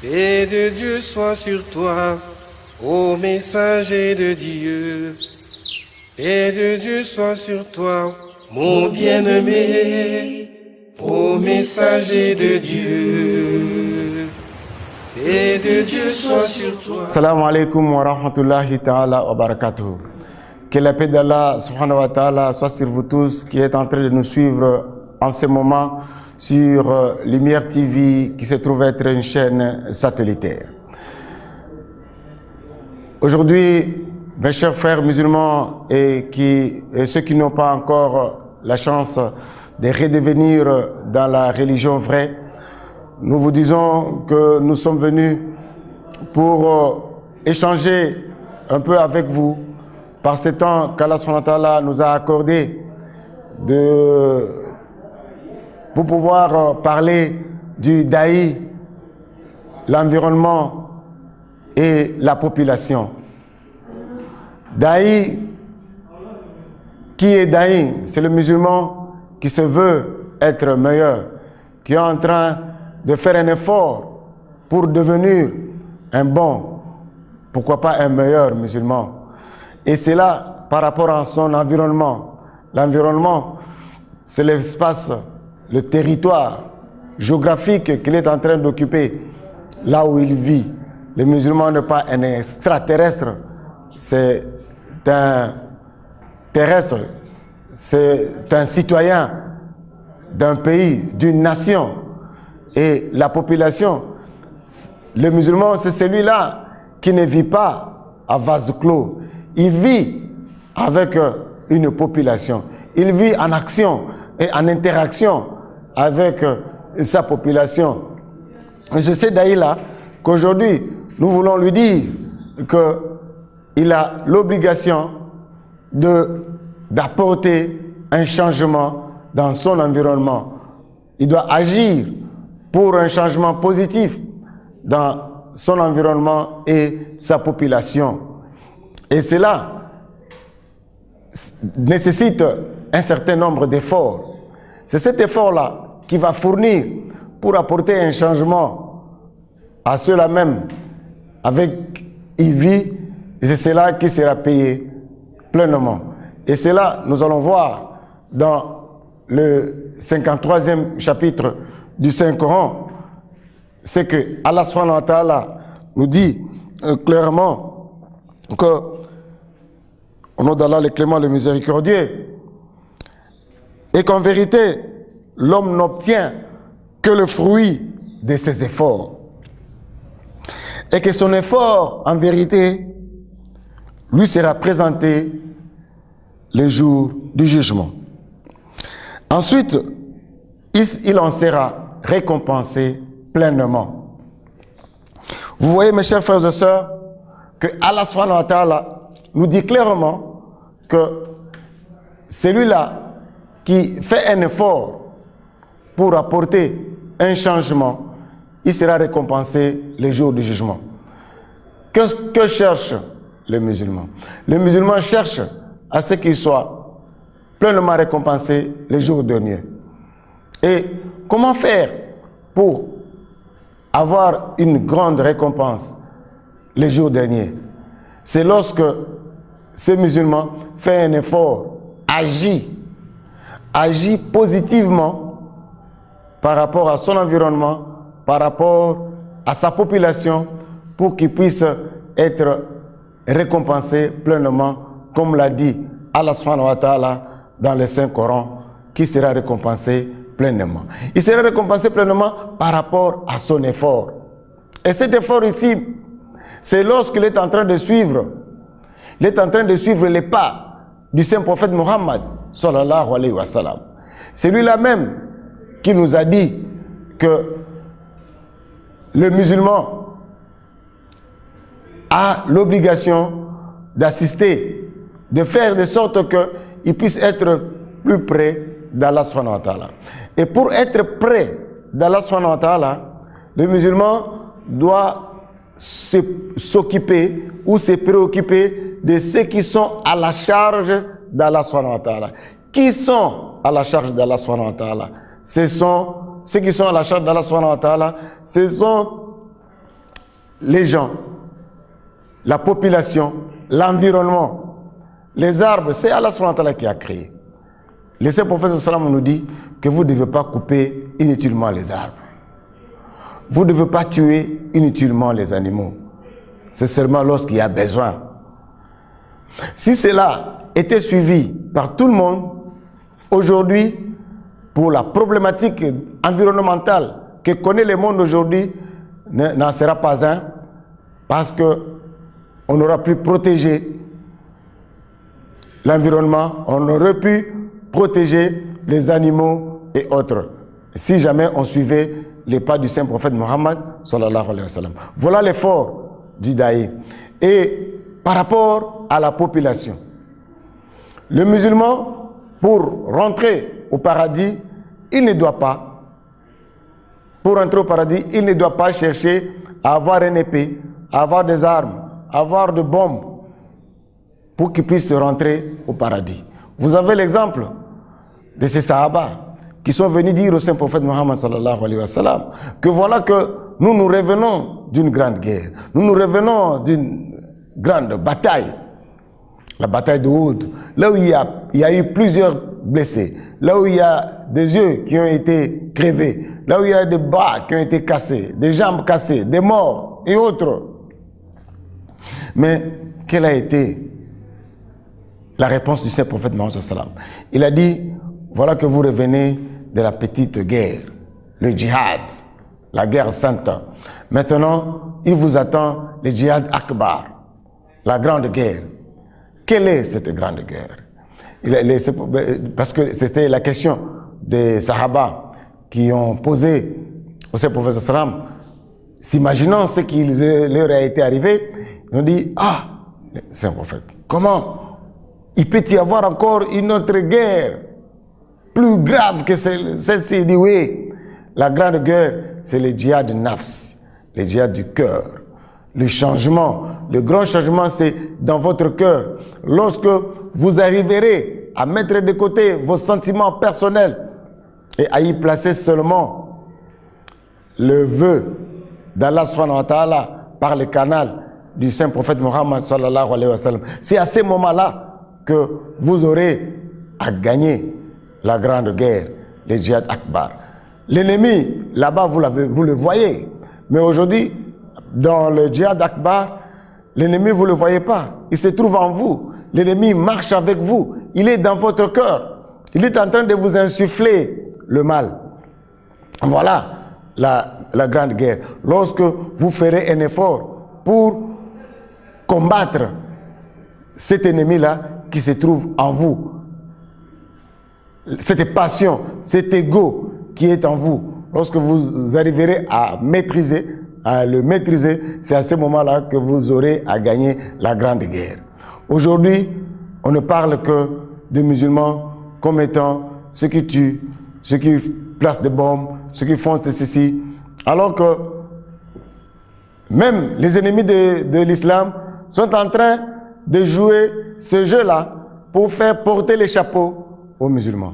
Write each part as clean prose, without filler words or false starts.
Paix de Dieu soit sur toi, ô messager de Dieu. Paix de Dieu soit sur toi, mon bien-aimé, ô messager de Dieu. Paix de Dieu soit sur toi. Assalamu alaikum wa rahmatullahi ta'ala wa barakatuh. Que la paix d'Allah subhanahu wa ta'ala soit sur vous tous qui êtes en train de nous suivre en ce moment sur Lumière TV qui se trouve être une chaîne satellitaire. Aujourd'hui, mes chers frères musulmans et ceux qui n'ont pas encore la chance de redevenir dans la religion vraie, nous vous disons que nous sommes venus pour échanger un peu avec vous par ce temps qu'Allah subhanahu wa ta'ala nous a accordé pour pouvoir parler du daï, l'environnement et la population. Daï, qui est daï? C'est le musulman qui se veut être meilleur, qui est en train de faire un effort pour devenir un bon, pourquoi pas un meilleur musulman. Et c'est là par rapport à son environnement. L'environnement, c'est l'espace, le territoire géographique qu'il est en train d'occuper, là où il vit. Le musulman n'est pas un extraterrestre, c'est un terrestre, c'est un citoyen d'un pays, d'une nation. Et la population, le musulman, c'est celui-là qui ne vit pas à vase clos. Il vit avec une population. Il vit en action et en interaction avec sa population. Et c'est ce daï-là qu'aujourd'hui, nous voulons lui dire qu'il a l'obligation d'apporter un changement dans son environnement. Il doit agir pour un changement positif dans son environnement et sa population. Et cela nécessite un certain nombre d'efforts. C'est cet effort-là qui va fournir pour apporter un changement à ceux-là même avec qui il vit, et c'est cela qui sera payé pleinement. Et cela, nous allons voir dans le 53e chapitre du Saint-Coran, c'est que Allah subhanahu wa ta'ala nous dit clairement que, au nom d'Allah le clément, le miséricordieux, et qu'en vérité, l'homme n'obtient que le fruit de ses efforts. Et que son effort, en vérité, lui sera présenté le jour du jugement. Ensuite, il en sera récompensé pleinement. Vous voyez, mes chers frères et sœurs, que Allah subhanahu wa ta'ala nous dit clairement que celui-là qui fait un effort pour apporter un changement, il sera récompensé le jour du jugement. Que cherche le musulman? Le musulman cherche à ce qu'il soit pleinement récompensé le jour dernier. Et comment faire pour avoir une grande récompense le jour dernier? C'est lorsque ce musulman fait un effort, agit positivement par rapport à son environnement, par rapport à sa population, pour qu'il puisse être récompensé pleinement, comme l'a dit Allah subhanahu wa ta'ala dans le Saint-Coran, qui sera récompensé pleinement. Il sera récompensé pleinement par rapport à son effort. Et cet effort ici, c'est lorsqu'il est en train de suivre, les pas du saint prophète Mohammed sallallahu alayhi wa sallam. C'est lui-là même qui nous a dit que le musulman a l'obligation d'assister, de faire de sorte qu'il puisse être plus près d'Allah subhanahu wa ta'ala. Et pour être près d'Allah subhanahu wa ta'ala, le musulman doit s'occuper ou se préoccuper de ceux qui sont à la charge d'Allah subhanahu wa ta'ala. Qui sont à la charge d'Allah subhanahu wa ta'ala? Ce sont ceux qui sont à la charge d'Allah subhanahu wa ta'ala, ce sont les gens, la population, l'environnement, les arbres, c'est Allah subhanahu wa ta'ala qui a créé. Le Saint Prophète sallam nous dit que vous ne devez pas couper inutilement les arbres. Vous ne devez pas tuer inutilement les animaux. C'est seulement lorsqu'il y a besoin. Si cela était suivi par tout le monde, aujourd'hui, pour la problématique environnementale que connaît le monde aujourd'hui, n'en sera pas un, parce qu'on n'aura plus protégé l'environnement, on aurait pu protéger les animaux et autres, si jamais on suivait les pas du saint prophète Mohammed sallallahu alayhi wa sallam. Voilà l'effort du Daï. Et par rapport à la population, le musulman, pour rentrer au paradis, il ne doit pas, pour rentrer au paradis, il ne doit pas chercher à avoir une épée, à avoir des armes, à avoir des bombes, pour qu'il puisse rentrer au paradis. Vous avez l'exemple de ces Sahaba qui sont venus dire au saint prophète Mohammed sallallahu alayhi wa sallam que voilà que nous revenons d'une grande guerre, nous revenons d'une grande bataille, la bataille de Uhud, là où il y a eu plusieurs blessés, là où il y a des yeux qui ont été crevés, là où il y a des bras qui ont été cassés, des jambes cassées, des morts et autres. Mais quelle a été la réponse du saint prophète Mohammed sallallahu alayhi wa sallam? Il a dit, voilà que vous revenez de la petite guerre, le djihad, la guerre sainte. Maintenant, il vous attend le djihad akbar, la grande guerre. Quelle est cette grande guerre? Parce que c'était la question des Sahaba qui ont posé au saint prophète sallallahu alayhi wa sallam, s'imaginant ce qui leur a été arrivé, ils ont dit, ah, saint prophète, comment il peut y avoir encore une autre guerre plus grave que celle-ci? Il dit oui, la grande guerre, c'est le djihad nafs, le djihad du cœur. Le changement, le grand changement, c'est dans votre cœur. Lorsque vous arriverez à mettre de côté vos sentiments personnels et à y placer seulement le vœu d'Allah subhanahu wa ta'ala par le canal du saint prophète Mohammed sallallahu alayhi wa sallam, c'est à ce moment-là que vous aurez à gagner la grande guerre, le djihad akbar. L'ennemi, là-bas, vous le voyez. Mais aujourd'hui, dans le djihad akbar, l'ennemi, vous ne le voyez pas. Il se trouve en vous. L'ennemi marche avec vous. Il est dans votre cœur. Il est en train de vous insuffler le mal. Voilà la grande guerre. Lorsque vous ferez un effort pour combattre cet ennemi-là qui se trouve en vous, cette passion, cet ego qui est en vous, lorsque vous arriverez à le maîtriser, c'est à ce moment-là que vous aurez à gagner la grande guerre. Aujourd'hui, on ne parle que des musulmans comme étant ceux qui tuent, ceux qui placent des bombes, ceux qui font ceci, alors que même les ennemis de l'islam sont en train de jouer ce jeu-là pour faire porter les chapeaux aux musulmans.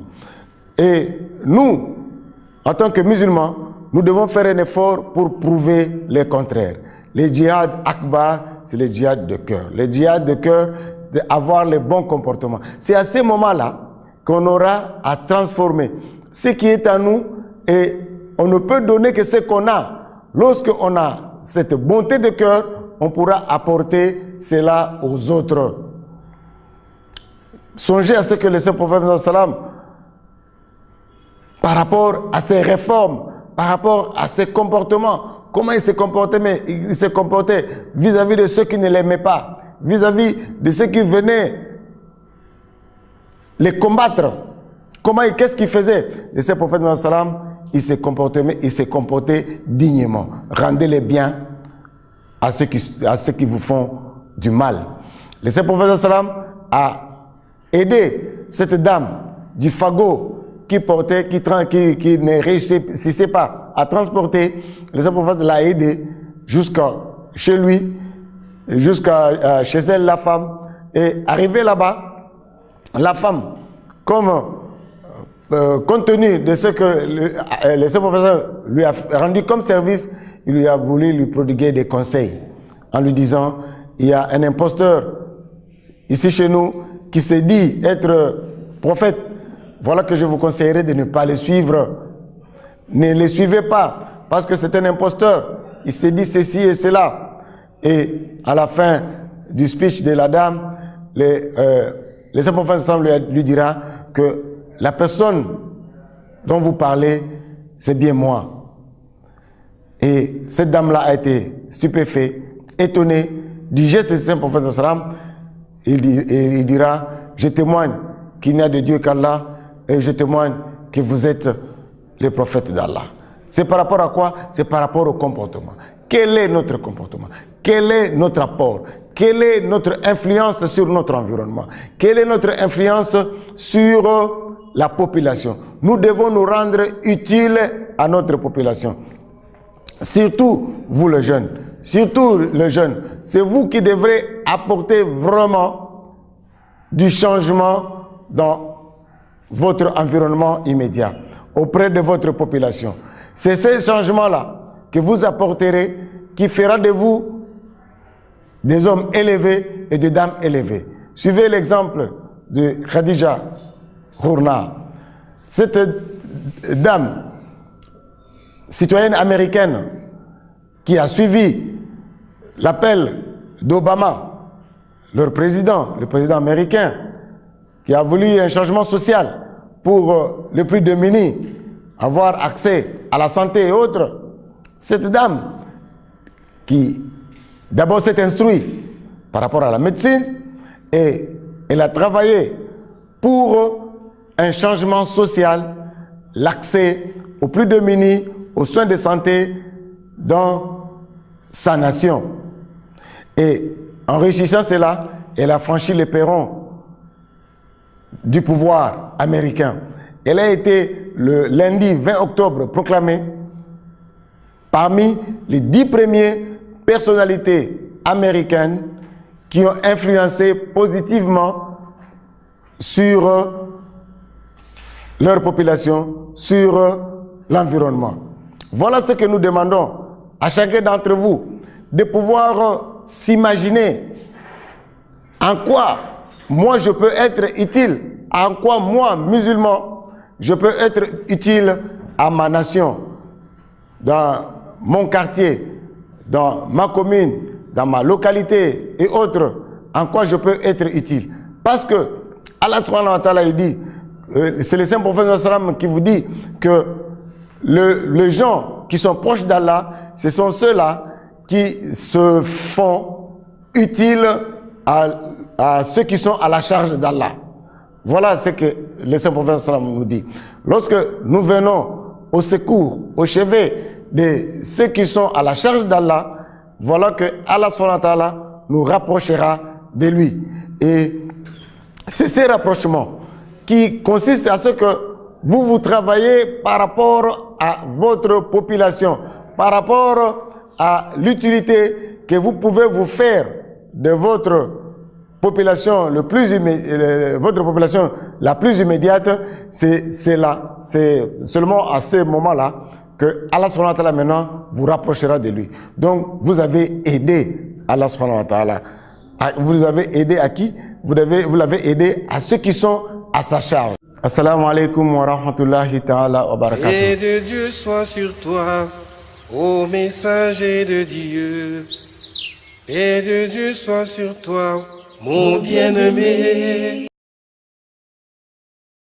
Et nous, en tant que musulmans, nous devons faire un effort pour prouver le contraire. Le djihad akbar, c'est le djihad de cœur. Le djihad de cœur, d'avoir les bons comportements. C'est à ce moment-là qu'on aura à transformer ce qui est en nous, et on ne peut donner que ce qu'on a. Lorsqu'on a cette bonté de cœur, on pourra apporter cela aux autres. Songez à ce que le saint prophète sallam, par rapport à ses réformes, par rapport à ses comportements, comment il se comportait, mais il se comportait vis-à-vis de ceux qui ne l'aimaient pas, vis-à-vis de ceux qui venaient les combattre. Qu'est-ce qu'il faisait? Le saint prophète sallam, il se comportait dignement. Rendez les biens à ceux qui vous font du mal. Le saint prophète sallam a aidé cette dame du fagot qui ne réussissait pas à transporter. Le saint prophète l'a aidé jusqu'à chez lui, jusqu'à chez elle, la femme. Et arrivé là-bas, la femme, compte tenu de ce que le saint prophète lui a rendu comme service, il lui a voulu lui prodiguer des conseils en lui disant, il y a un imposteur ici chez nous qui s'est dit être prophète. Voilà que je vous conseillerais de ne pas le suivre. Ne les suivez pas parce que c'est un imposteur. Il s'est dit ceci et cela. Et à la fin du speech de la dame, les saints prophètes lui dira que la personne dont vous parlez, c'est bien moi. Et cette dame-là a été stupéfaite, étonnée du geste du saint prophète. Il dira, je témoigne qu'il n'y a de Dieu qu'Allah et je témoigne que vous êtes les prophètes d'Allah. C'est par rapport à quoi? C'est par rapport au comportement. Quel est notre comportement? Quel est notre apport? Quelle est notre influence sur notre environnement? Quelle est notre influence sur la population? Nous devons nous rendre utiles à notre population. Surtout vous les jeunes. Surtout les jeunes. C'est vous qui devrez apporter vraiment du changement dans votre environnement immédiat, auprès de votre population. C'est ce changement-là que vous apporterez qui fera de vous des hommes élevés et des dames élevées. Suivez l'exemple de Khadija Khourna. Cette dame, citoyenne américaine, qui a suivi l'appel d'Obama, leur président, le président américain, qui a voulu un changement social pour les plus démunis, avoir accès à la santé et autres. Cette dame qui d'abord s'est instruite par rapport à la médecine et elle a travaillé pour un changement social, l'accès aux plus démunis, aux soins de santé dans sa nation. Et en réussissant cela, elle a franchi les perrons du pouvoir américain. Elle a été le lundi 20 octobre proclamée parmi les 10 premières personnalités américaines qui ont influencé positivement sur leur population, sur l'environnement. Voilà ce que nous demandons à chacun d'entre vous, de pouvoir s'imaginer en quoi moi je peux être utile, en quoi moi, musulman, je peux être utile à ma nation, dans mon quartier, dans ma commune, dans ma localité et autres, en quoi je peux être utile. Parce que Allah subhanahu wa ta'ala il dit, c'est le saint prophète qui vous dit que les gens qui sont proches d'Allah, ce sont ceux-là qui se font utiles à ceux qui sont à la charge d'Allah. Voilà ce que le saint prophète nous dit. Lorsque nous venons au secours, au chevet de ceux qui sont à la charge d'Allah, voilà que Allah subhanahu wa ta'ala nous rapprochera de lui. Et c'est ces rapprochements qui consistent à ce que vous travaillez par rapport à votre population, par rapport à l'utilité que vous pouvez vous faire de votre population, votre population la plus immédiate. C'est seulement à ce moment-là que Allah subhanahu wa ta'ala maintenant vous rapprochera de lui. Donc vous avez aidé Allah subhanahu wa ta'ala. Vous avez aidé à qui? Vous l'avez aidé à ceux qui sont à sa charge. Assalamu alaikum wa rahmatullahi ta'ala wa barakatuh. Et de Dieu soit sur toi, ô messager de Dieu. Et de Dieu soit sur toi, mon bien-aimé.